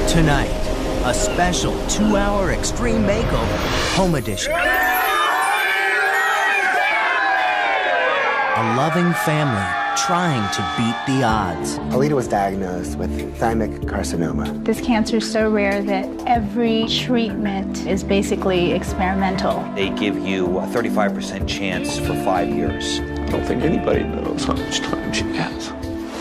Tonight, a special 2-hour extreme makeover, home edition. A loving family trying to beat the odds. Alita was diagnosed with thymic carcinoma. This cancer is so rare that every treatment is basically experimental. They give you a 35% chance for 5 years. I don't think anybody knows how much time she has.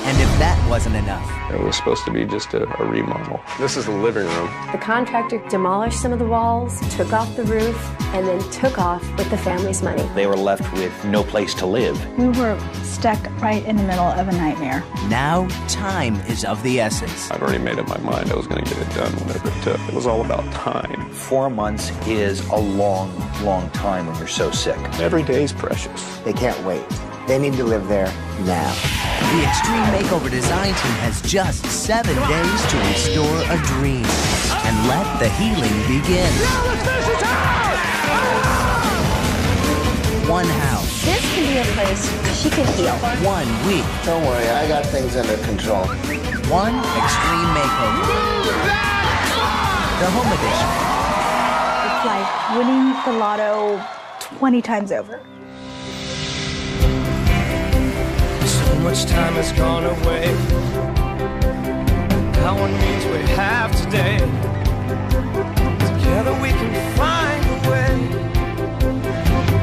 And if that wasn't enough, It was supposed to be just a remodel. This is the living room. The contractor demolished some of the walls, took off the roof, and then took off with the family's money. They were left with no place to live. We were stuck right in the middle of a nightmare. now time is of the essence. I'd already made up my mind I was going to get it done whatever it took. It was all about time. 4 months is a long, long time when you're so sick. Every day's precious. They can't wait. They need to live there now. The Extreme Makeover design team has just 7 days to restore a dream and let the healing begin. One house. This can be a place she can heal. 1 week. Don't worry, I got things under control. One extreme makeover. The home edition. It's like winning the lotto 20 times over. So much time has gone away. That one means we have today. Together we can find a way.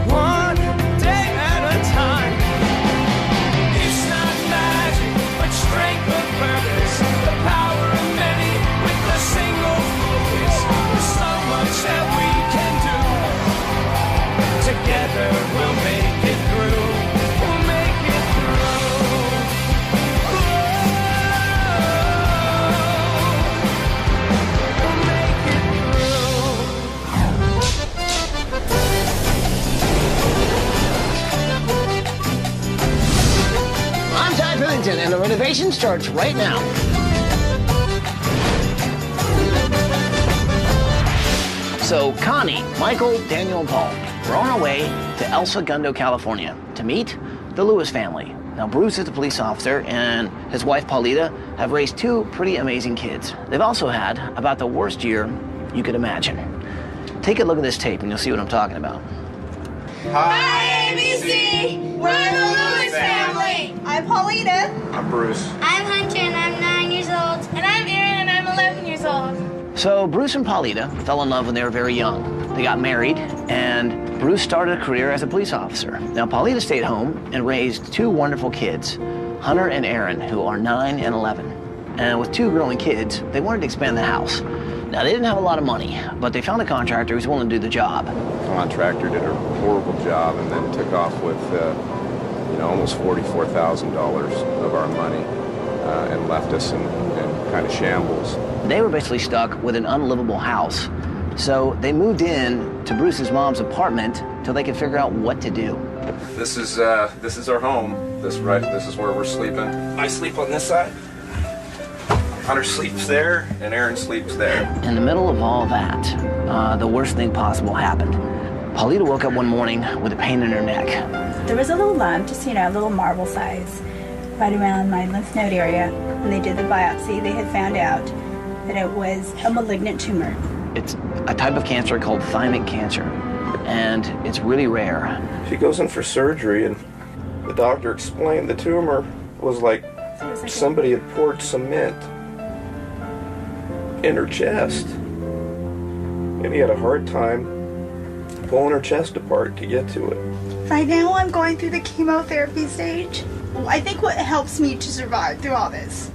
One day at a time. It's not magic, but strength of purpose. The power of many with a single focus. There's so much that we can do. Together we'll make it through. We'll make it through. We'll make it through. I'm Ty Pillington, and the renovation starts right now. So Connie, Michael, Daniel, and Paul, we're on our way to El Segundo, California, to meet the Lewis family. Now, Bruce is the police officer, and his wife, Paulita, have raised 2 pretty amazing kids. They've also had about the worst year you could imagine. Take a look at this tape, and you'll see what I'm talking about. Hi, ABC! We're the Lewis family! I'm Paulita. I'm Bruce. I'm Hunter, and I'm 9 years old. And I'm Erin, and I'm 11 years old. So Bruce and Paulita fell in love when they were very young. They got married, and Bruce started a career as a police officer. Now, Paulita stayed home and raised 2 wonderful kids, Hunter and Erin, who are 9 and 11. And with 2 growing kids, they wanted to expand the house. Now, they didn't have a lot of money, but they found a contractor who's willing to do the job. The contractor did a horrible job and then took off with, almost $44,000 of our money and left us in kind of shambles. They were basically stuck with an unlivable house. So they moved in to Bruce's mom's apartment till they could figure out what to do. This is our home. This is where we're sleeping. I sleep on this side. Hunter sleeps there, and Erin sleeps there. In the middle of all that, the worst thing possible happened. Paulita woke up one morning with a pain in her neck. There was a little lump, just, a little marble size, right around my lymph node area. When they did the biopsy, they had found out that it was a malignant tumor. It's a type of cancer called thymic cancer, and it's really rare. She goes in for surgery, and the doctor explained the tumor was like somebody had poured cement in her chest, and he had a hard time pulling her chest apart to get to it. Right now, I'm going through the chemotherapy stage. I think what helps me to survive through all this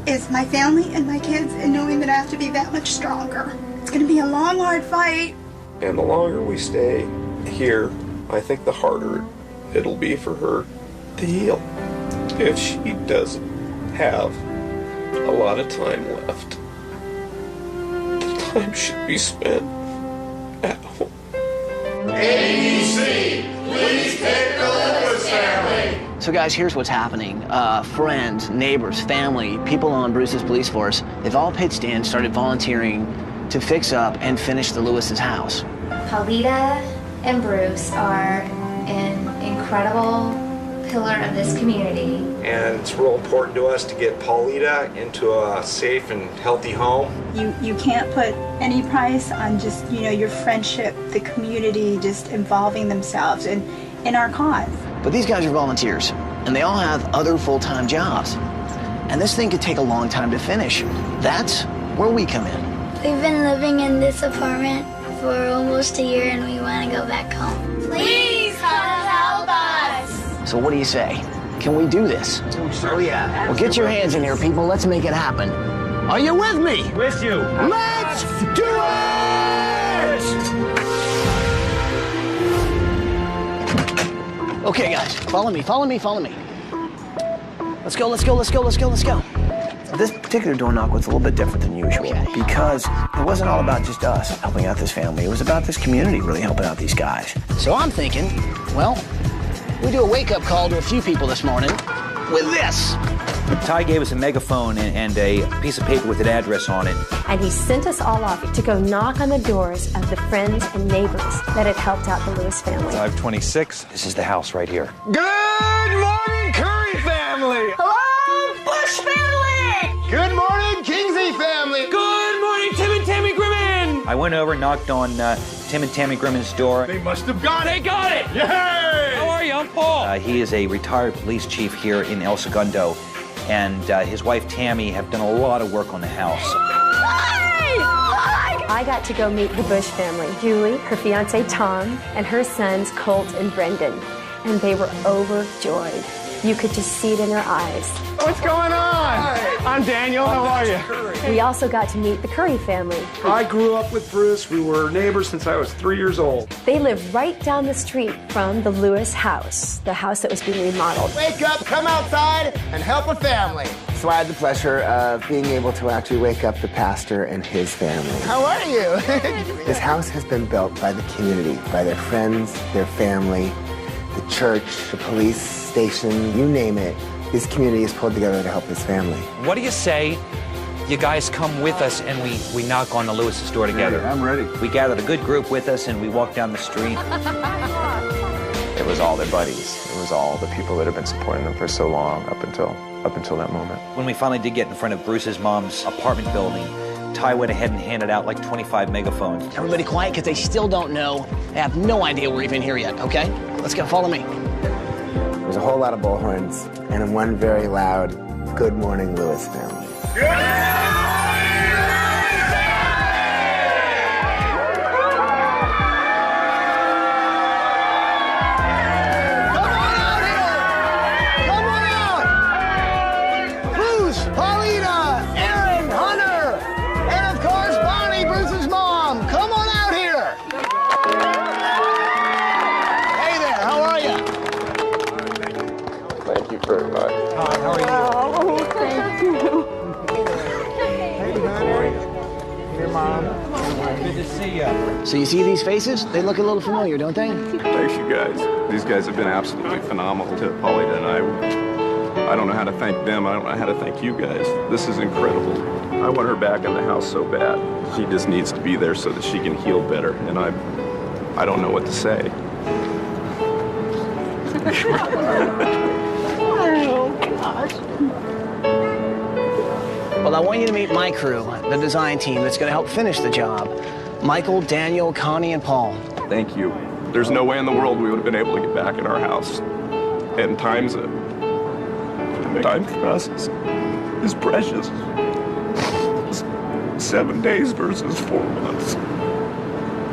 is my family and my kids, and knowing that I have to be that much stronger. It's going to be a long, hard fight. And the longer we stay here, I think the harder it'll be for her to heal. If she doesn't have a lot of time left, the time should be spent at home. ABC, please pick the Lewis family. So guys, here's what's happening. Friends, neighbors, family, people on Bruce's police force, they've all pitched in, started volunteering to fix up and finish the Lewis's house. Paulita, and Bruce are an incredible pillar of this community. And it's real important to us to get Paulita into a safe and healthy home. You can't put any price on just, you know, your friendship, the community just involving themselves in our cause. But these guys are volunteers, and they all have other full-time jobs. And this thing could take a long time to finish. That's where we come in. We've been living in this apartment for almost a year and we want to go back home. Please come help us. So what do you say? Can we do this? Oh, yeah. Well, get your hands in here, people. Let's make it happen. Are you with me? With you. Let's do it! Okay, guys, follow me, follow me, follow me. Let's go, let's go, let's go, let's go, let's go. This particular door knock was a little bit different than usual because it wasn't all about just us helping out this family. It was about this community really helping out these guys. So I'm thinking, well, we do a wake-up call to a few people this morning with this. Ty gave us a megaphone and a piece of paper with an address on it. And he sent us all off to go knock on the doors of the friends and neighbors that had helped out the Lewis family. 526. This is the house right here. Good morning, Curry family. Hello, Bush family. Good morning, Kingsley family. Good morning, Tim and Tammy Grimmin. I went over and knocked on Tim and Tammy Grimmin's door. They must have got it. They got it. Yay! How are you? I'm Paul. He is a retired police chief here in El Segundo, and his wife Tammy have done a lot of work on the house. I got to go meet the Bush family, Julie, her fiance Tom, and her sons Colt and Brendan. And they were overjoyed. You could just see it in their eyes. What's going on? I'm Daniel. How are you? We also got to meet the Curry family. I grew up with Bruce. We were neighbors since I was 3 years old. They live right down the street from the Lewis house, the house that was being remodeled. Wake up, come outside, and help a family. So I had the pleasure of being able to actually wake up the pastor and his family. How are you? This house has been built by the community, by their friends, their family, the church, the police station, you name it. This community is pulled together to help this family. What do you say you guys come with us and we knock on the Lewis's door together? I'm ready. We gathered a good group with us and we walked down the street. It was all their buddies. It was all the people that have been supporting them for so long up until that moment. When we finally did get in front of Bruce's mom's apartment building, Ty went ahead and handed out like 25 megaphones. Everybody quiet, because they still don't know. They have no idea we're even here yet, okay? Let's go, follow me. There's a whole lot of bullhorns and one very loud, "Good morning, Lewis family." Very much. How are you? Oh, thank you. Hey, Mom. Good to see you. So you see these faces? They look a little familiar, don't they? Thanks, you guys. These guys have been absolutely phenomenal to Paulita and I don't know how to thank them. I don't know how to thank you guys. This is incredible. I want her back in the house so bad. She just needs to be there so that she can heal better, and I don't know what to say. Well, I want you to meet my crew, the design team that's going to help finish the job. Michael, Daniel, Connie, and Paul. Thank you. There's no way in the world we would have been able to get back in our house. And time for us is precious. 7 days versus 4 months.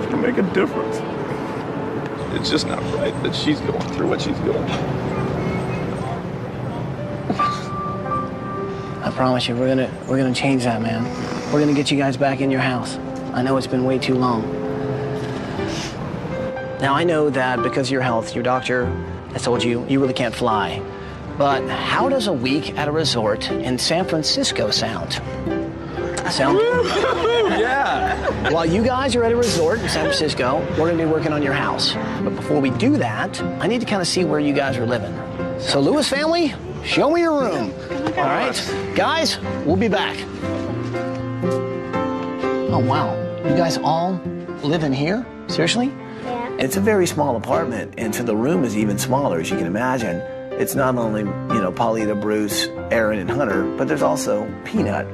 It'll make a difference. It's just not right that she's going through what she's going through. I promise you, we're gonna change that, man. We're gonna get you guys back in your house. I know it's been way too long. Now, I know that because of your health, your doctor has told you you really can't fly. But how does a week at a resort in San Francisco sound? Yeah. While you guys are at a resort in San Francisco, we're gonna be working on your house. But before we do that, I need to kind of see where you guys are living. So, Lewis family, show me your room. All right, guys, we'll be back. Oh, wow. You guys all live in here? Seriously? Yeah. It's a very small apartment, and so the room is even smaller, as you can imagine. It's not only, you know, Paulita, Bruce, Aaron, and Hunter, but there's also Peanut.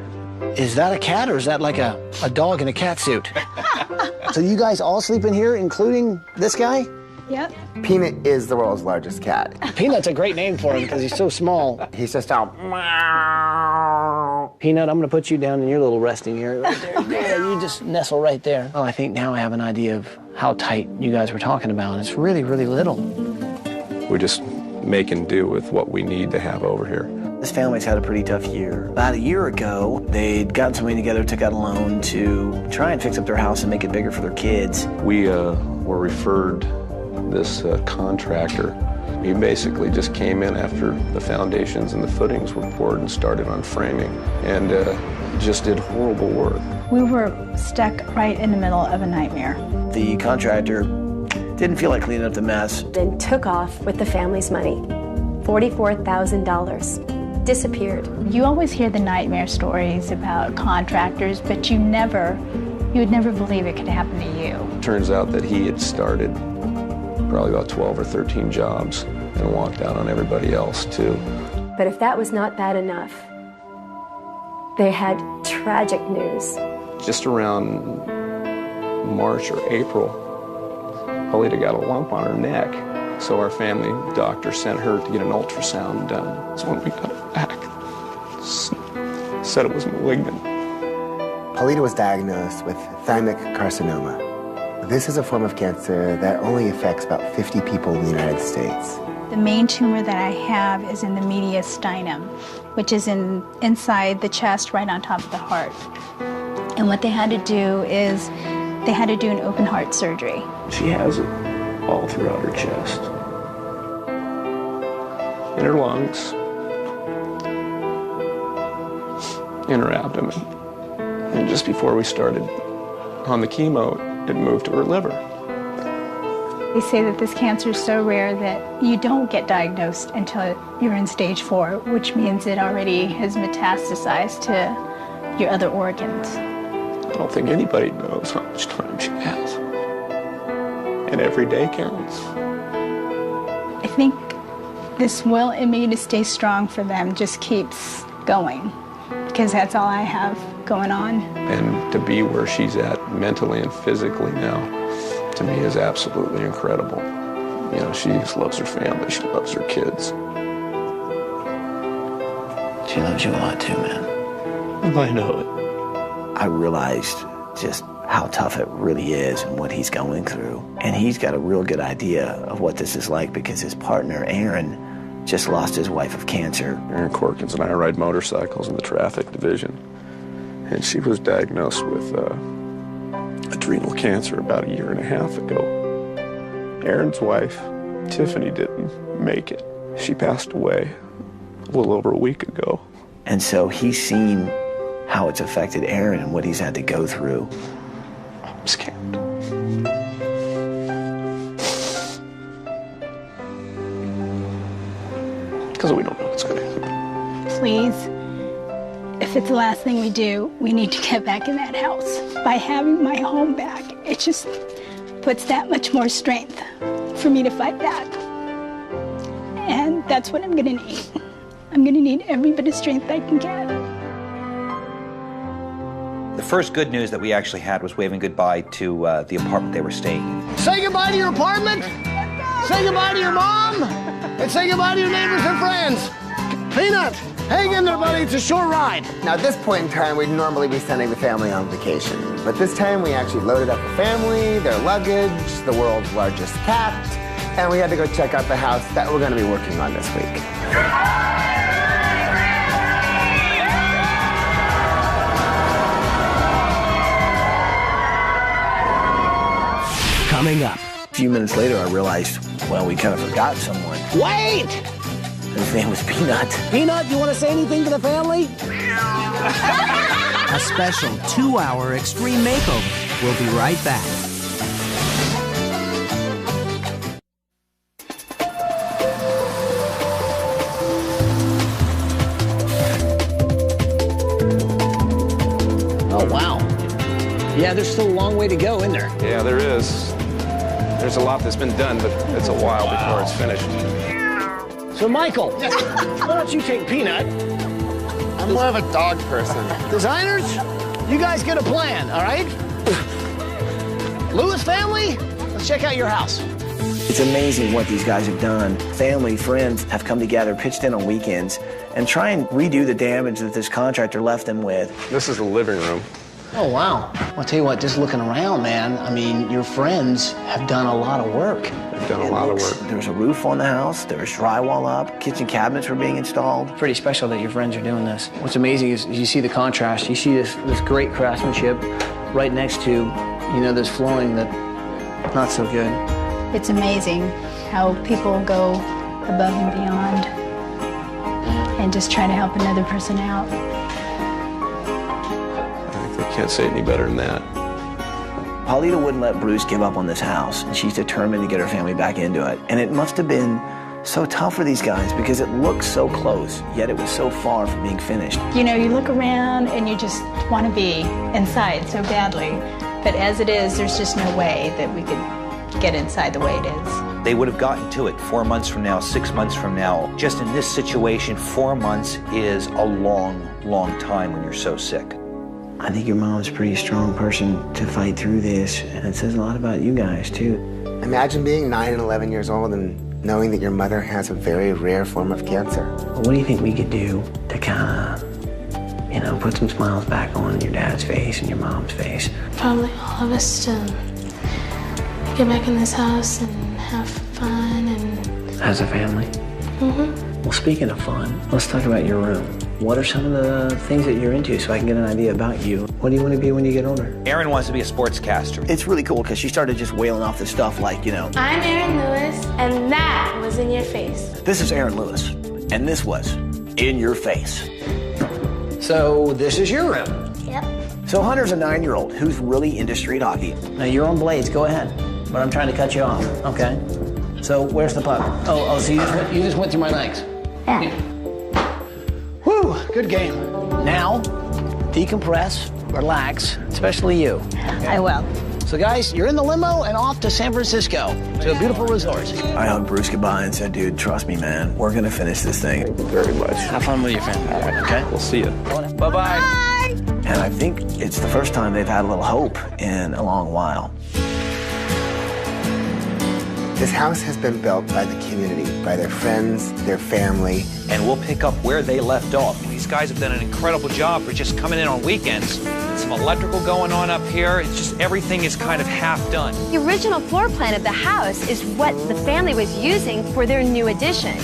Is that a cat, or is that like a dog in a cat suit? So you guys all sleep in here, including this guy? Yep. Peanut is the world's largest cat. Peanut's a great name for him because he's so small. He's just out. Peanut, I'm going to put you down in your little resting area right there. Yeah, you just nestle right there. Oh, I think now I have an idea of how tight you guys were talking about. It's really, really little. We just make and do with what we need to have over here. This family's had a pretty tough year. About a year ago, they'd gotten some money together, took out a loan to try and fix up their house and make it bigger for their kids. We were referred this contractor. He basically just came in after the foundations and the footings were poured and started on framing, and just did horrible work. We were stuck right in the middle of a nightmare. The contractor didn't feel like cleaning up the mess. Then took off with the family's money. $44,000. Disappeared. You always hear the nightmare stories about contractors, but you would never believe it could happen to you. Turns out that he had started probably about 12 or 13 jobs and walked out on everybody else too. But if that was not bad enough, they had tragic news. Just around March or April, Paulita got a lump on her neck. So our family doctor sent her to get an ultrasound done. So when we got it back, said it was malignant. Paulita was diagnosed with thymic carcinoma. This is a form of cancer that only affects about 50 people in the United States. The main tumor that I have is in the mediastinum, which is inside the chest right on top of the heart. And what they had to do is they had to do an open heart surgery. She has it all throughout her chest, in her lungs, in her abdomen. And just before we started on the chemo, it moved to her liver. They say that this cancer is so rare that you don't get diagnosed until you're in stage 4, which means it already has metastasized to your other organs. I don't think anybody knows how much time she has. And every day counts. I think this will in me to stay strong for them just keeps going, because that's all I have going on. And to be where she's at mentally and physically now, to me, is absolutely incredible. You know, she just loves her family, she loves her kids. She loves you a lot too, man. I know it. I realized just how tough it really is and what he's going through. And he's got a real good idea of what this is like because his partner, Aaron, just lost his wife of cancer. Aaron Corkins and I ride motorcycles in the traffic division. And she was diagnosed with adrenal cancer about 1.5 years ago. Aaron's wife, Tiffany, didn't make it. She passed away a little over a week ago. And so he's seen how it's affected Aaron and what he's had to go through. I'm scared. Because we don't know what's going to happen. Please, if it's the last thing we do, we need to get back in that house. By having my home back, it just puts that much more strength for me to fight back. And that's what I'm going to need. I'm going to need every bit of strength I can get. The first good news that we actually had was waving goodbye to the apartment they were staying in. Say goodbye to your apartment. Say goodbye to your mom. And say goodbye to your neighbors and friends. Peanut, hang in there, buddy. It's a short ride. Now, at this point in time, we'd normally be sending the family on vacation. But this time, we actually loaded up the family, their luggage, the world's largest cat, and we had to go check out the house that we're going to be working on this week. Coming up. A few minutes later, I realized, well, we kind of forgot someone. Wait! His name was Peanut. Peanut, you want to say anything to the family? A special 2-hour extreme makeover. We'll be right back. Oh, wow. Yeah, there's still a long way to go, isn't there? Yeah, there is. There's a lot that's been done, but it's a while before it's finished. So, Michael, why don't you take Peanut? I'm more of a dog person. Designers, you guys get a plan, all right? Lewis family, let's check out your house. It's amazing what these guys have done. Family, friends have come together, pitched in on weekends, and try and redo the damage that this contractor left them with. This is the living room. Oh, wow. I'll tell you what, just looking around, man, I mean, your friends have done a lot of work. They've done a lot of work. There's a roof on the house, there's drywall up, kitchen cabinets were being installed. Pretty special that your friends are doing this. What's amazing is you see the contrast. You see this great craftsmanship right next to, you know, this flooring that not so good. It's amazing how people go above and beyond and just try to help another person out. I can't say any better than that. Paulita wouldn't let Bruce give up on this house, and she's determined to get her family back into it. And it must have been so tough for these guys because it looked so close, yet it was so far from being finished. You know, you look around and you just want to be inside so badly, but as it is, there's just no way that we could get inside the way it is. They would have gotten to it 4 months from now, 6 months from now. Just in this situation, 4 months is a long, long time when you're so sick. I think your mom's a pretty strong person to fight through this, and it says a lot about you guys, too. Imagine being 9 and 11 years old and knowing that your mother has a very rare form of cancer. Well, what do you think we could do to kind of, you know, put some smiles back on your dad's face and your mom's face? Probably all of us to get back in this house and have fun and... As a family? Mm-hmm. Well, speaking of fun, let's talk about your room. What are some of the things that you're into so I can get an idea about you? What do you want to be when you get older? Erin wants to be a sportscaster. It's really cool because she started just wailing off this stuff like, you know. I'm Erin Lewis, and that was In Your Face. This is Erin Lewis, and this was In Your Face. So this is your room. Yep. So Hunter's a 9-year-old who's really into street hockey. Now, you're on blades, go ahead. But I'm trying to cut you off, okay? So where's the puck? Oh, so you just went through my legs. Yeah. Whew, good game. Now, decompress, relax, especially you. Okay? I will. So guys, you're in the limo and off to San Francisco, to a beautiful resort. I hugged Bruce goodbye and said, dude, trust me, man. We're going to finish this thing. Thank you very much. Have fun with your family, okay? We'll see you. Bye-bye. Bye. And I think it's the first time they've had a little hope in a long while. This house has been built by the community, by their friends, their family. And we'll pick up where they left off. These guys have done an incredible job for just coming in on weekends. Some electrical going on up here. It's just everything is kind of half done. The original floor plan of the house is what the family was using for their new addition.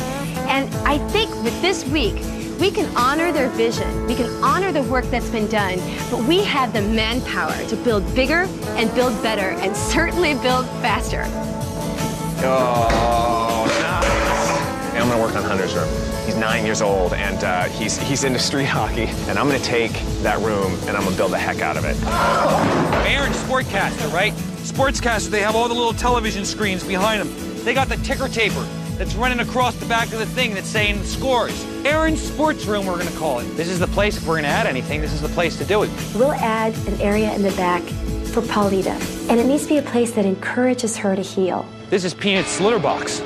And I think with this week, we can honor their vision. We can honor the work that's been done, but we have the manpower to build bigger and build better and certainly build faster. Oh, nice. I'm gonna work on Hunter's room. He's 9 years old and he's into street hockey. And I'm gonna take that room and I'm gonna build the heck out of it. Aaron's Sportcaster, right? Sportscaster, they have all the little television screens behind them. They got the ticker taper that's running across the back of the thing that's saying scores. Aaron's Sports Room, we're gonna call it. This is the place, if we're gonna add anything, this is the place to do it. We'll add an area in the back for Paulita. And it needs to be a place that encourages her to heal. This is Peanut's litter box.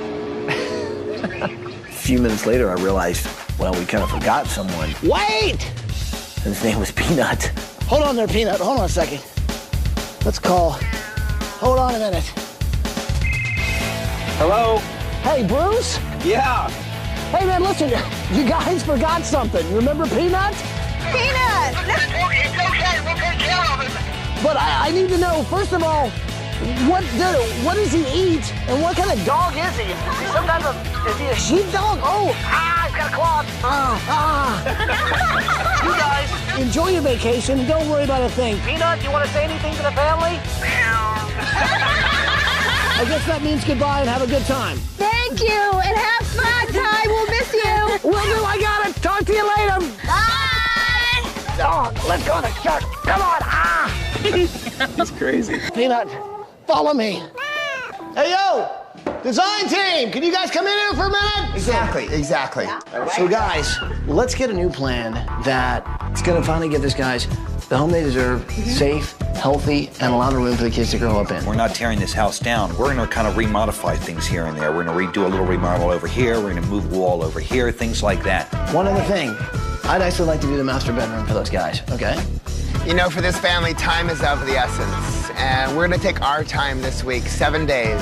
A few minutes later, I realized, well, we kind of forgot someone. Wait! And his name was Peanut. Hold on there, Peanut. Hold on a second. Let's call. Hold on a minute. Hello? Hey, Bruce? Yeah. Hey, man, listen. You guys forgot something. You remember Peanut? Peanut! It's okay. We'll take care of it. But I need to know, first of all, what does he eat, and what kind of dog is he? Is he a sheepdog? Oh, he's got a claw. You guys, enjoy your vacation. Don't worry about a thing. Peanut, you want to say anything to the family? I guess that means goodbye and have a good time. Thank you, and have fun, Ty. We'll miss you. Will do, I got it. Talk to you later. Bye. Oh, let's go to the church. Come on. He's crazy. Peanut, follow me. Hey, yo, design team, can you guys come in here for a minute? Exactly. So guys, let's get a new plan that's gonna finally give these guys the home they deserve, safe healthy, and a lot of room for the kids to grow up in. We're not tearing this house down. We're going to kind of remodify things here and there. We're going to redo a little remodel over here. We're going to move a wall over here, things like that. One other thing, I'd actually like to do the master bedroom for those guys, okay? You know, for this family, time is of the essence. And we're going to take our time this week, 7 days,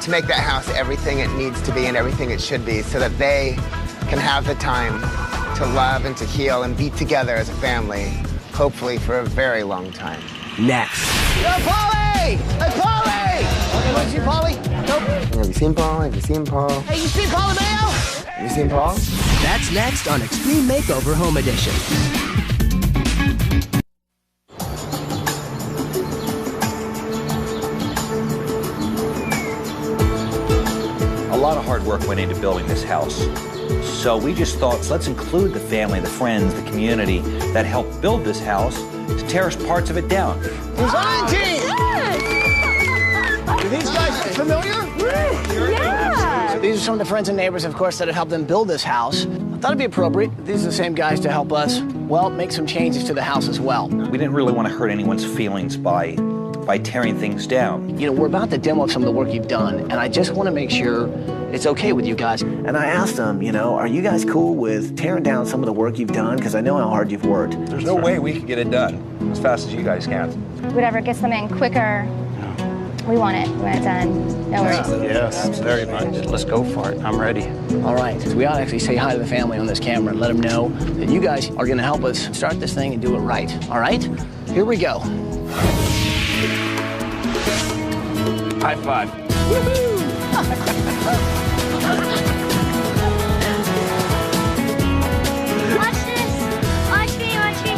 to make that house everything it needs to be and everything it should be so that they can have the time to love and to heal and be together as a family, hopefully for a very long time. Next. Yo, Polly! Hey, Polly! Okay, want to see Polly? Nope. Have you seen Paul? Have you seen Paul? Hey, you seen Polly Mayo? Have you seen Paul? That's next on Extreme Makeover Home Edition. A lot of hard work went into building this house. So we just thought, let's include the family, the friends, the community that helped build this house to tear parts of it down. Design team! Are these guys familiar? Yeah. So these are some of the friends and neighbors, of course, that have helped them build this house. I thought it'd be appropriate. These are the same guys to help us, well, make some changes to the house as well. We didn't really want to hurt anyone's feelings by tearing things down. You know, we're about to demo some of the work you've done, and I just want to make sure it's okay with you guys. And I asked them, you know, are you guys cool with tearing down some of the work you've done? Because I know how hard you've worked. There's no way we can get it done as fast as you guys can. Whatever gets them in quicker, we want it. We want it done. No worries. Yes, very much. Let's go for it. I'm ready. All right, so we ought to actually say hi to the family on this camera and let them know that you guys are going to help us start this thing and do it right. All right? Here we go. High five. Watch this. Watch me, watch me.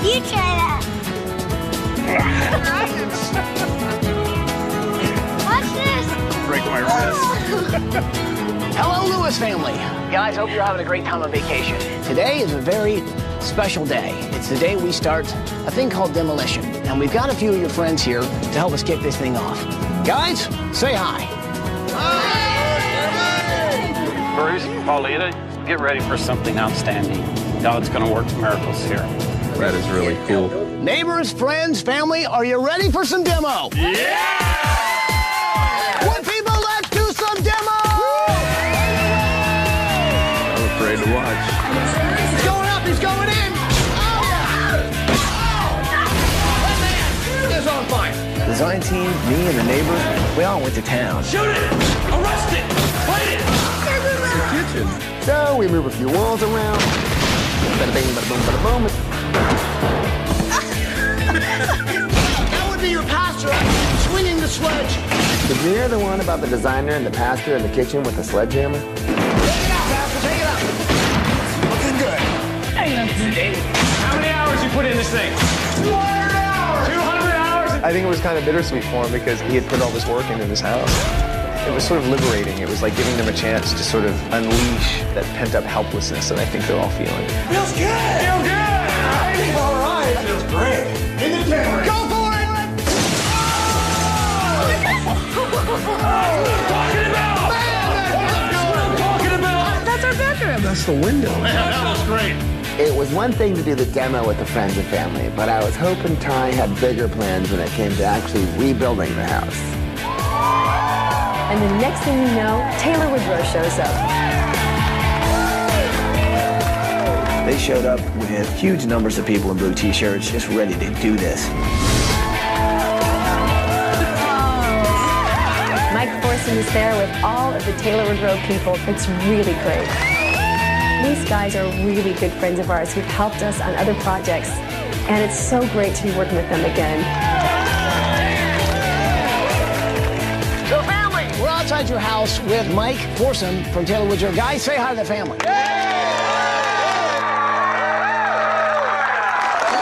You try that. Watch this. Break my wrist. Hello, Lewis family. Guys, hope you're having a great time on vacation. Today is a very special day. It's the day we start a thing called demolition. And we've got a few of your friends here to help us kick this thing off. Guys, say hi. Bruce, Paulita, get ready for something outstanding. God's going to work miracles here. That is really cool. Neighbors, friends, family, are you ready for some demo? Yeah! What people, let's do some demo! I'm afraid to watch. He's going up, he's going in! That man is on fire. The design team, me and the neighbors, we all went to town. Shoot it! Arrest it! Fight it! Kitchen. So we move a few walls around. Bada bing, bada boom, bada boom. That would be your pastor swinging the sledge. Did you hear the one about the designer and the pastor in the kitchen with the sledgehammer? Take it out, pastor, take it out. Looking good. How many hours you put in this thing? 200 hours! 200 hours? I think it was kind of bittersweet for him because he had put all this work into this house. It was sort of liberating. It was like giving them a chance to sort of unleash that pent-up helplessness that I think they're all feeling. Feels good! Feels good! All right. Feels great. In the camera. Go for it! That's our bedroom. That's the window. That feels great. It was one thing to do the demo with the friends and family, but I was hoping Ty had bigger plans when it came to actually rebuilding the house. And the next thing you know, Taylor Woodrow shows up. They showed up with huge numbers of people in blue t-shirts just ready to do this. Mike Forson is there with all of the Taylor Woodrow people. It's really great. These guys are really good friends of ours who've helped us on other projects, and it's so great to be working with them again. So family, we're outside your house with Mike Forson from Taylor Woodrow. Guys, say hi to the family.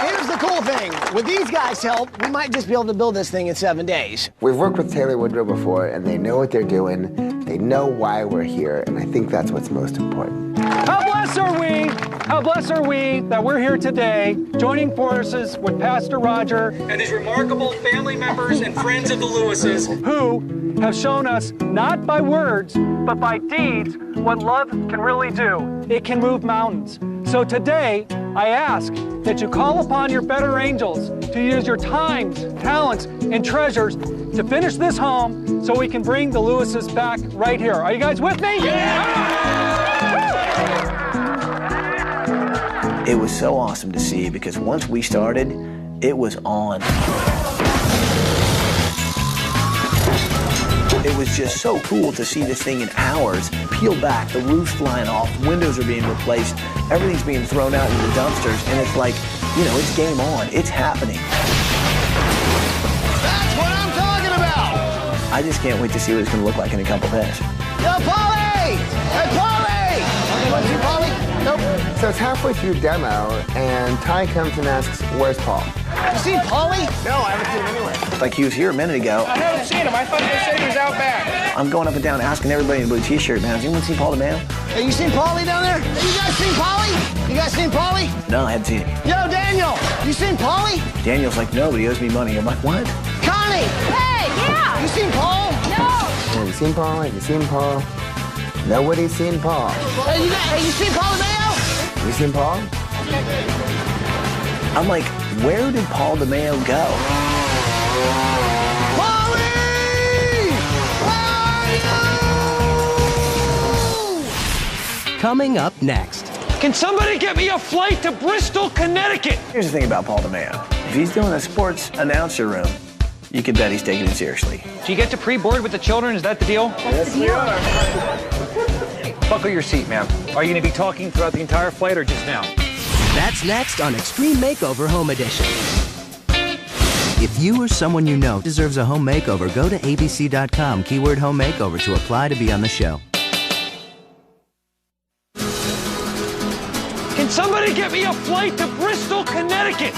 Here's the cool thing. With these guys' help, we might just be able to build this thing in 7 days. We've worked with Taylor Woodrow before, and they know what they're doing. They know why we're here, and I think that's what's most important. How blessed are we that we're here today, joining forces with Pastor Roger and his remarkable family members and friends of the Lewises, who have shown us, not by words, but by deeds, what love can really do. It can move mountains. So today, I ask that you call upon your better angels to use your times, talents, and treasures to finish this home so we can bring the Lewises back right here. Are you guys with me? It was so awesome to see because once we started, it was on. It was just so cool to see this thing in hours peel back, the roof's flying off, windows are being replaced, everything's being thrown out into the dumpsters, and it's like, you know, it's game on. It's happening. That's what I'm talking about! I just can't wait to see what it's going to look like in a couple days. Yo, Polly! Hey, Polly! Want to see Polly? Nope. So it's halfway through demo, and Ty comes and asks, where's Paul? You seen Polly? No, I haven't seen him anywhere. Like he was here a minute ago. I haven't seen him. I thought they said he was out back. I'm going up and down asking everybody in a blue t-shirt, man. Has anyone seen Paul DeMeo? Hey, you seen Polly down there? Hey, you guys seen Polly? You guys seen Polly? No, I haven't seen him. Yo, Daniel, you seen Polly? Daniel's like, no, but he owes me money. I'm like, what? Connie! Hey, yeah! You seen Paul? No! Have you seen Paul? Have you seen Paul? Nobody's seen Paul. Hey, you seen Paul DeMeo? You seen Paul? I'm like, where did Paul DeMeo go? Polly! Coming up next. Can somebody get me a flight to Bristol, Connecticut? Here's the thing about Paul DeMeo. If he's doing a sports announcer room, you can bet he's taking it seriously. Do you get to pre-board with the children? Is that the deal? Yes, we are. Buckle your seat, ma'am. Are you going to be talking throughout the entire flight or just now? That's next on Extreme Makeover Home Edition. If you or someone you know deserves a home makeover, go to abc.com, keyword home makeover to apply to be on the show. Can somebody get me a flight to Bristol, Connecticut?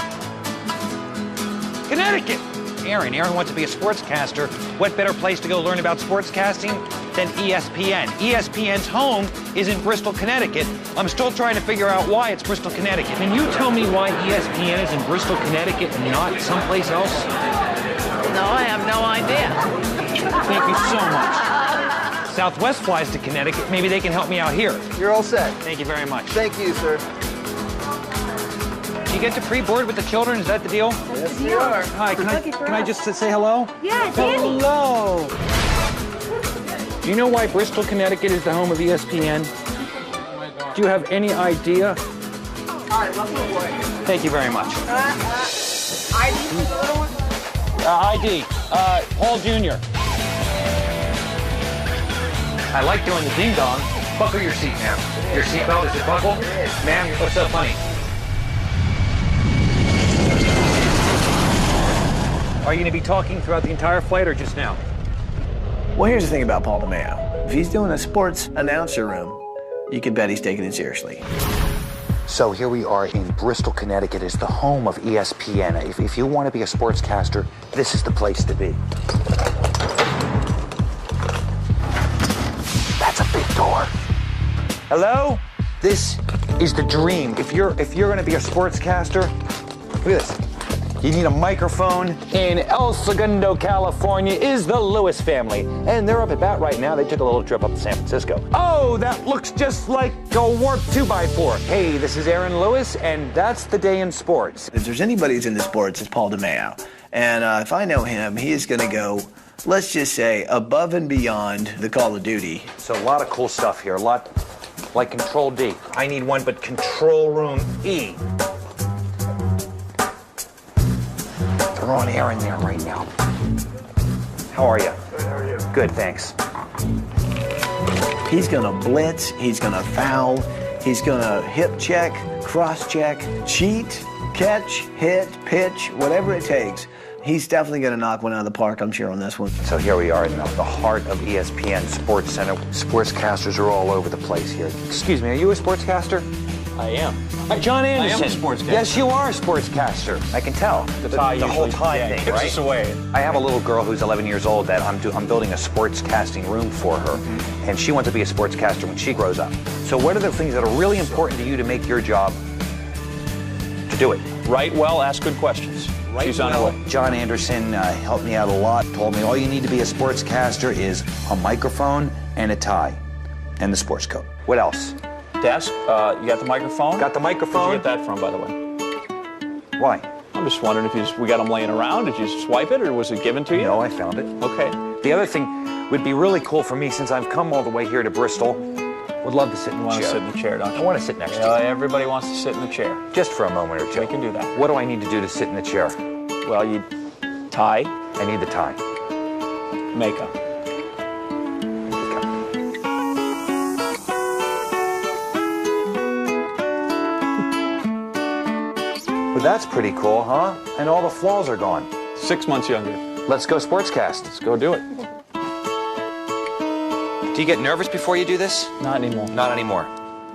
Connecticut! Aaron wants to be a sportscaster. What better place to go learn about sportscasting than ESPN? ESPN's home is in Bristol, Connecticut. I'm still trying to figure out why it's Bristol, Connecticut. Can you tell me why ESPN is in Bristol, Connecticut and not someplace else? No, I have no idea. Thank you so much. Southwest flies to Connecticut. Maybe they can help me out here. You're all set. Thank you very much. Thank you, sir. Do you get to pre-board with the children? Is that the deal? Yes, we are. Hi, can I just say hello? Yeah, Danny. Hello. Do you know why Bristol, Connecticut is the home of ESPN? Do you have any idea? All right, welcome aboard. Thank you very much. ID for the little one? ID. Paul Jr. I like doing the ding dong. Buckle your seat, ma'am. Your seatbelt, is it buckled? Ma'am, what's so funny? Are you going to be talking throughout the entire flight or just now? Well, here's the thing about Paul DeMeo. If he's doing a sports announcer room, you can bet he's taking it seriously. So here we are in Bristol, Connecticut. It's the home of ESPN. If you want to be a sportscaster, this is the place to be. That's a big door. Hello? This is the dream. If you're going to be a sportscaster, look at this. You need a microphone. In El Segundo, California is the Lewis family. And they're up at bat right now. They took a little trip up to San Francisco. Oh, that looks just like a warped 2x4. Hey, this is Aaron Lewis, and that's the day in sports. If there's anybody who's into sports, it's Paul DeMeo. And if I know him, he is going to go, let's just say, above and beyond the Call of Duty. So a lot of cool stuff here. A lot like Control D. I need one, but Control Room E. They're on air in there right now. How are you? Good, how are you? Good, thanks. He's going to blitz, he's going to foul, he's going to hip check, cross check, cheat, catch, hit, pitch, whatever it takes. He's definitely going to knock one out of the park, I'm sure, on this one. So here we are in the heart of ESPN Sports Center. Sportscasters are all over the place here. Excuse me, are you a sportscaster? I am. John Anderson. I am a sportscaster. Yes, you are a sportscaster. I can tell. The whole tie thing, keeps right? us away. I have a little girl who's 11 years old that I'm building a sportscasting room for her, and she wants to be a sportscaster when she grows up. So what are the things that are really important to you to make your job to do it? Write well, ask good questions. She's on her way. John Anderson helped me out a lot, told me all you need to be a sportscaster is a microphone and a tie and the sports coat. What else? desk. You got the microphone? Got the microphone. Where'd you get that from, by the way? Why? I'm just wondering if we got them laying around. Did you swipe it, or was it given to you? No, I found it. Okay. The other thing would be really cool for me, since I've come all the way here to Bristol, would love to sit in the chair. You want to sit in the chair, don't you? I want to sit next to you. Everybody wants to sit in the chair. Just for a moment or two. We can do that. What do I need to do to sit in the chair? Well, you tie. I need the tie. Makeup. Well, that's pretty cool, huh? And all the flaws are gone. 6 months younger. Let's go sportscast. Let's go do it. Do you get nervous before you do this? Not anymore. Not anymore.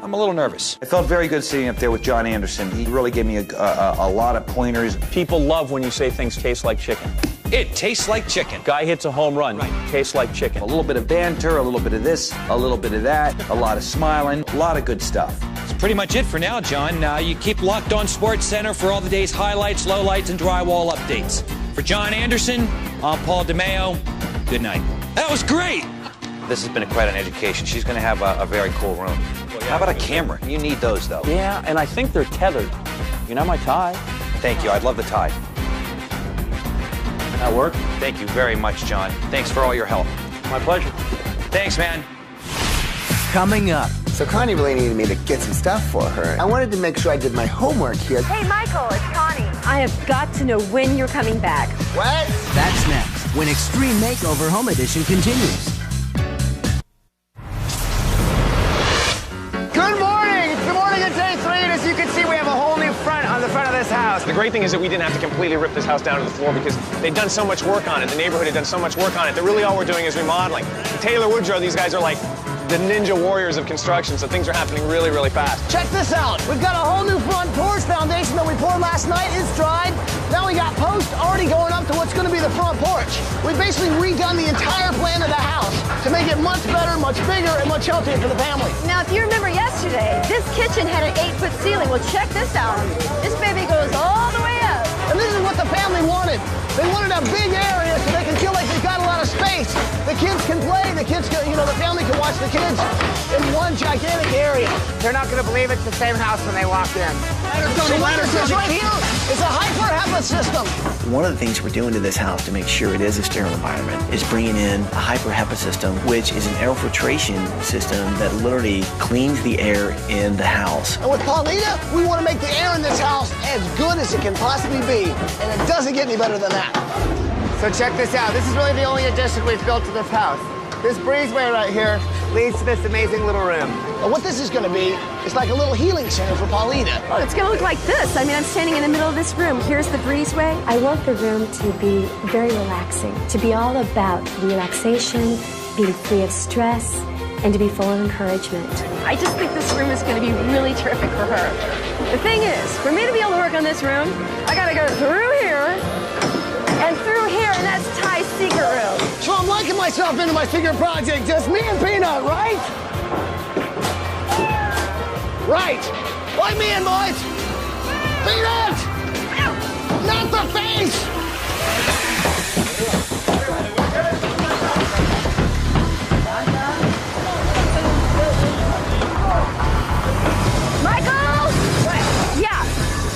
I'm a little nervous. I felt very good sitting up there with John Anderson. He really gave me a lot of pointers. People love when you say things taste like chicken. It tastes like chicken. Guy hits a home run. Right. Tastes like chicken. A little bit of banter, a little bit of this, a little bit of that, a lot of smiling, a lot of good stuff. That's pretty much it for now, John. You keep locked on Sports Center for all the day's highlights, lowlights, and drywall updates. For John Anderson, I'm Paul DeMeo. Good night. That was great. This has been quite an education. She's going to have a very cool room. How about a camera? You need those, though. Yeah, and I think they're tethered. You know my tie. Thank you. I'd love the tie. That work? Thank you very much, John. Thanks for all your help. My pleasure. Thanks, man. Coming up. So Connie really needed me to get some stuff for her. I wanted to make sure I did my homework here. Hey, Michael, it's Connie. I have got to know when you're coming back. What? That's next, when Extreme Makeover Home Edition continues. Good morning! Good morning, it's S03E08. As you can see, we have a whole new front on the front of this house. The great thing is that we didn't have to completely rip this house down to the floor because they'd done so much work on it. The neighborhood had done so much work on it that really all we're doing is remodeling. Taylor Woodrow, these guys are like the ninja warriors of construction, so things are happening really, really fast. Check this out. We've got a whole new front porch foundation that we poured last night. It's dried. Now we got posts already going up to what's going to be the front porch. We basically redone the entire plan of the house to make it much better, much bigger, and much healthier for the family. Now, if you remember yesterday, this kitchen had an 8-foot ceiling. Well, check this out. This baby goes all the way up. And this is what the family wanted. They wanted a big area so they can feel like they've got a lot of space. The kids can play, the kids can, the family can watch the kids in one gigantic area. They're not going to believe it's the same house when they walk in. So what this is right here is a hyper-HEPA system. One of the things we're doing to this house to make sure it is a sterile environment is bringing in a hyper-HEPA system, which is an air filtration system that literally cleans the air in the house. And with Paulita, we want to make the air in this house as good as it can possibly be, and it doesn't get any better than that. So check this out. This is really the only addition we've built to this house. This breezeway right here leads to this amazing little room. And what this is going to be is like a little healing center for Paulita. Oh, it's going to look like this. I mean, I'm standing in the middle of this room. Here's the breezeway. I want the room to be very relaxing, to be all about relaxation, being free of stress, and to be full of encouragement. I just think this room is going to be really terrific for her. The thing is, for me to be able to work on this room, I got to go through here and through here, and that's Ty's secret room. So I'm liking myself into my secret project, just me and Peanut, right? Right. Like me and boys. Peanut! Not the face! Michael! Yeah,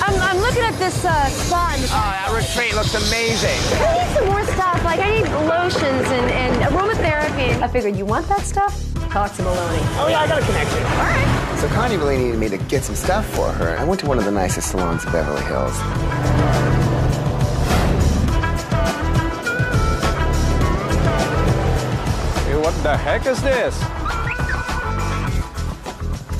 I'm looking at this spa. Oh, that retreat looks amazing. I need some more stuff. Like, I need lotions and aromatherapy. I figured, you want that stuff? Talk to Maloney. Oh, yeah, I got a connection. All right. So Connie really needed me to get some stuff for her. I went to one of the nicest salons in Beverly Hills. Hey, what the heck is this?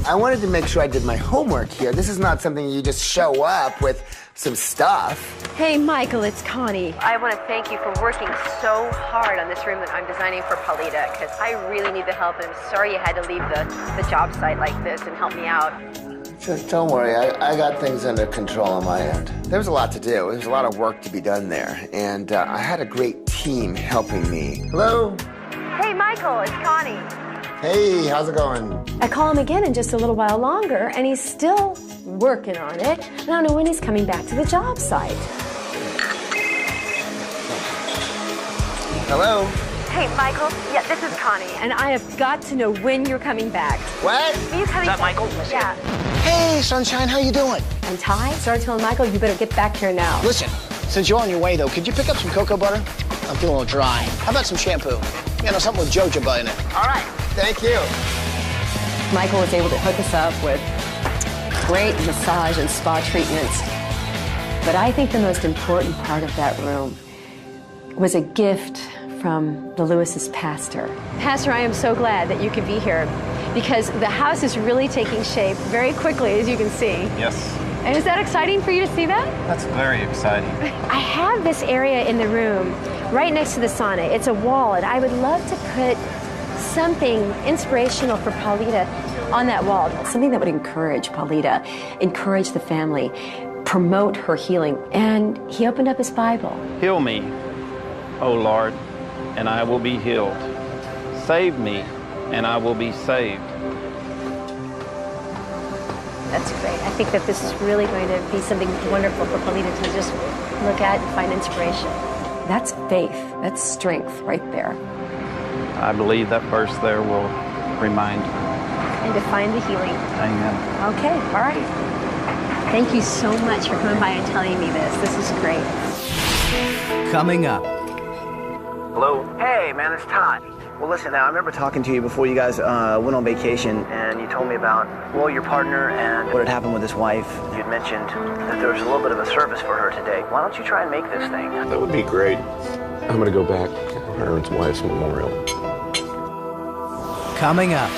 I wanted to make sure I did my homework here. This is not something you just show up with some stuff. Hey, Michael, it's Connie. I want to thank you for working so hard on this room that I'm designing for Paulita, because I really need the help, and I'm sorry you had to leave the job site like this and help me out. Just don't worry, I got things under control on my end. There was a lot to do. There was a lot of work to be done there, and I had a great team helping me. Hello? Hey, Michael, it's Connie. Hey, how's it going? I call him again in just a little while longer, and he's still working on it. I don't know when he's coming back to the job site. Hello? Hey, Michael. Yeah, this is Connie, and I have got to know when you're coming back. What? Are you coming back? Michael? Yeah. Hey, Sunshine, how you doing? And Ty started telling Michael, you better get back here now. Listen, since you're on your way, though, could you pick up some cocoa butter? I'm feeling a little dry. How about some shampoo? You know, something with jojoba in it. All right, thank you. Michael was able to hook us up with great massage and spa treatments. But I think the most important part of that room was a gift from the Lewis's pastor. Pastor, I am so glad that you could be here because the house is really taking shape very quickly, as you can see. Yes. And is that exciting for you to see that? That's very exciting. I have this area in the room right next to the sauna. It's a wall, and I would love to put something inspirational for Paulita on that wall. Something that would encourage Paulita, encourage the family, promote her healing. And he opened up his Bible. Heal me, O Lord, and I will be healed. Save me, and I will be saved. That's great. I think that this is really going to be something wonderful for Paulita to just look at and find inspiration. That's faith. That's strength right there. I believe that verse there will remind her. And to find the healing. Amen. Okay, all right. Thank you so much for coming by and telling me this. This is great. Coming up. Hello? Hey, man, it's Todd. Well, listen, now, I remember talking to you before you guys went on vacation, and you told me about, well, your partner and what had happened with his wife. You'd mentioned that there was a little bit of a service for her today. Why don't you try and make this thing? That would be great. I'm gonna go back to Aaron's wife's memorial. Coming up.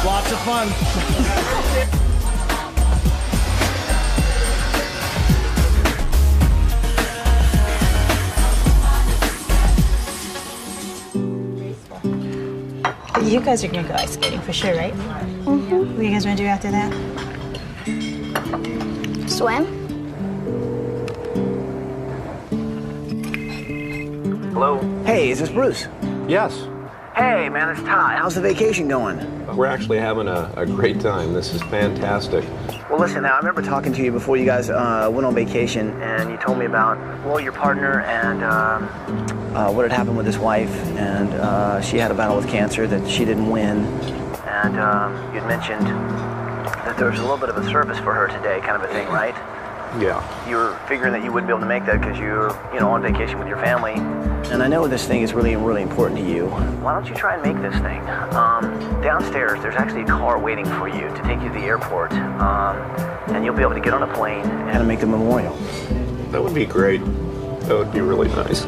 Lots of fun. You guys are gonna go ice skating for sure, right? Mm-hmm. What do you guys wanna do after that? Swim? Hello? Hey, is this Bruce? Yes. Hey, man, it's Todd. How's the vacation going? We're actually having a great time. This is fantastic. Well, listen, now, I remember talking to you before you guys went on vacation, and you told me about, well, your partner and what had happened with his wife, and she had a battle with cancer that she didn't win, and you'd mentioned that there was a little bit of a service for her today, kind of a thing, right? Yeah. You were figuring that you wouldn't be able to make that because you were, on vacation with your family. And I know this thing is really, really important to you. Why don't you try and make this thing? Downstairs, there's actually a car waiting for you to take you to the airport. And you'll be able to get on a plane and make the memorial. That would be great. That would be really nice.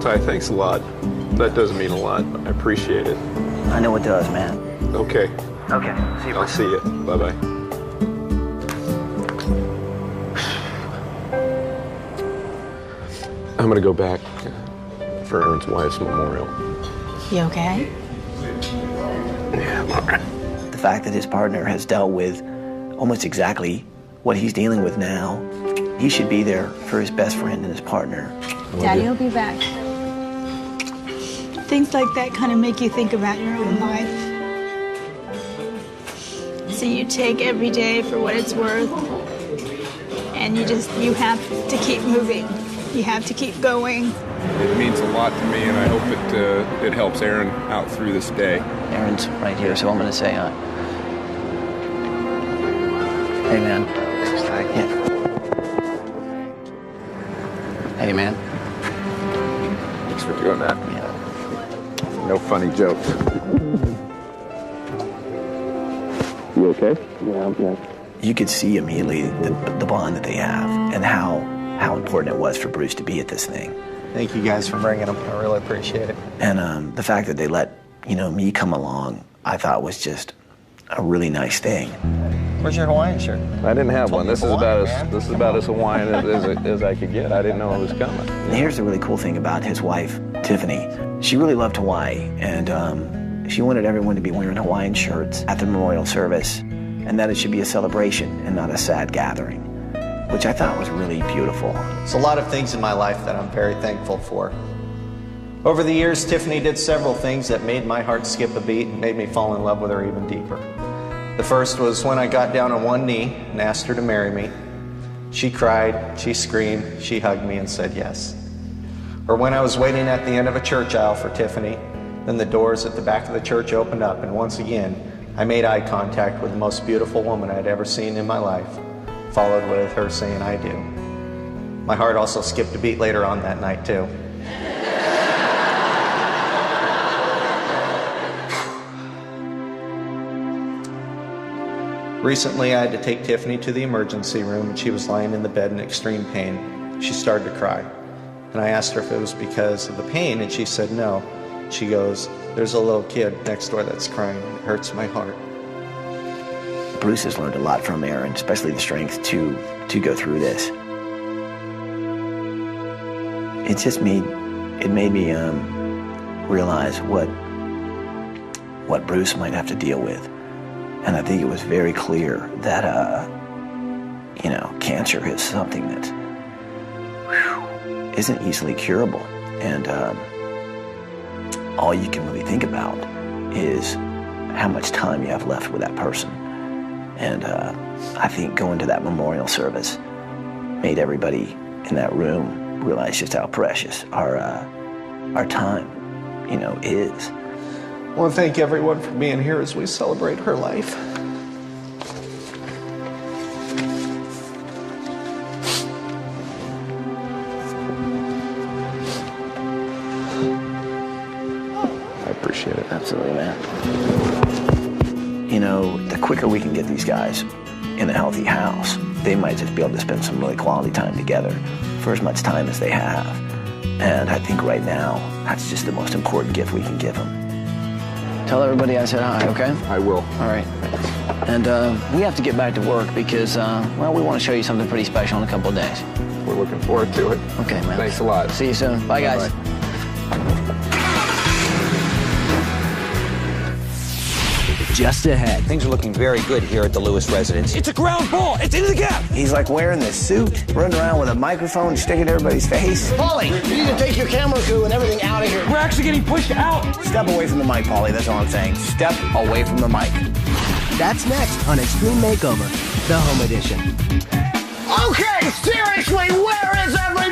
Ty, thanks a lot. That does mean a lot. I appreciate it. I know it does, man. Okay. Okay, see you. I'll see you. Bye-bye. I'm gonna go back for Aaron's wife's memorial. You okay? Yeah, I'm all right. The fact that his partner has dealt with almost exactly what he's dealing with now, he should be there for his best friend and his partner. Daddy will be back. Things like that kind of make you think about your own life. So you take every day for what it's worth, and you have to keep moving. You have to keep going. It means a lot to me, and I hope it helps Aaron out through this day. Aaron's right here, so I'm going to say, hey, man. Yeah. Hey, man. Thanks for doing that. Yeah. No funny jokes. You okay? Yeah, I'm good. You could see immediately the bond that they have and how important it was for Bruce to be at this thing. Thank you guys for bringing him. I really appreciate it. And the fact that they let, me come along, I thought was just a really nice thing. Where's your Hawaiian shirt? I didn't have one. This is about as Hawaiian as I could get. I didn't know it was coming. And here's the really cool thing about his wife, Tiffany. She really loved Hawaii, and she wanted everyone to be wearing Hawaiian shirts at the memorial service, and that it should be a celebration and not a sad gathering, which I thought was really beautiful. There's a lot of things in my life that I'm very thankful for. Over the years, Tiffany did several things that made my heart skip a beat and made me fall in love with her even deeper. The first was when I got down on one knee and asked her to marry me. She cried, she screamed, she hugged me and said yes. Or when I was waiting at the end of a church aisle for Tiffany, then the doors at the back of the church opened up, and once again, I made eye contact with the most beautiful woman I'd ever seen in my life, followed with her saying, I do. My heart also skipped a beat later on that night, too. Recently, I had to take Tiffany to the emergency room, and she was lying in the bed in extreme pain. She started to cry, and I asked her if it was because of the pain, and she said no. She goes, there's a little kid next door that's crying, and it hurts my heart. Bruce has learned a lot from Aaron, especially the strength to go through this. It just made me realize what Bruce might have to deal with. And I think it was very clear that, cancer is something that isn't easily curable. And all you can really think about is how much time you have left with that person. And I think going to that memorial service made everybody in that room realize just how precious our time, is. I want to thank everyone for being here as we celebrate her life. I appreciate it. Absolutely, man. The quicker we can get these guys in a healthy house, they might just be able to spend some really quality time together for as much time as they have. And I think right now, that's just the most important gift we can give them. Tell everybody I said hi, okay? I will. All right. And we have to get back to work because, we want to show you something pretty special in a couple of days. We're looking forward to it. Okay, man. Thanks a lot. See you soon. Bye, guys. Bye-bye. Just ahead. Things are looking very good here at the Lewis residence. It's a ground ball. It's into the gap. He's like wearing this suit, running around with a microphone, sticking it in everybody's face. Paulie, you need to take your camera crew and everything out of here. We're actually getting pushed out. Step away from the mic, Paulie. That's all I'm saying. Step away from the mic. That's next on Extreme Makeover, the Home Edition. Okay, seriously, where is everyone?